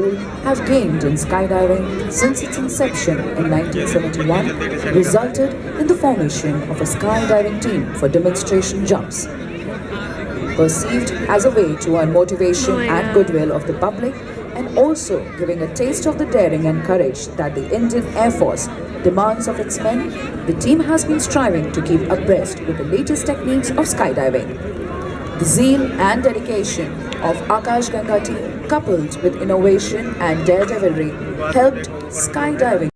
skill have gained in skydiving since its inception in 1971 resulted in the formation of a skydiving team for demonstration jumps. Perceived as a way to earn motivation and goodwill of the public, and also giving a taste of the daring and courage that the Indian Air Force demands of its men, the team has been striving to keep abreast with the latest techniques of skydiving. The zeal and dedication of Akash Ganga team, coupled with innovation and daredevilry, helped skydiving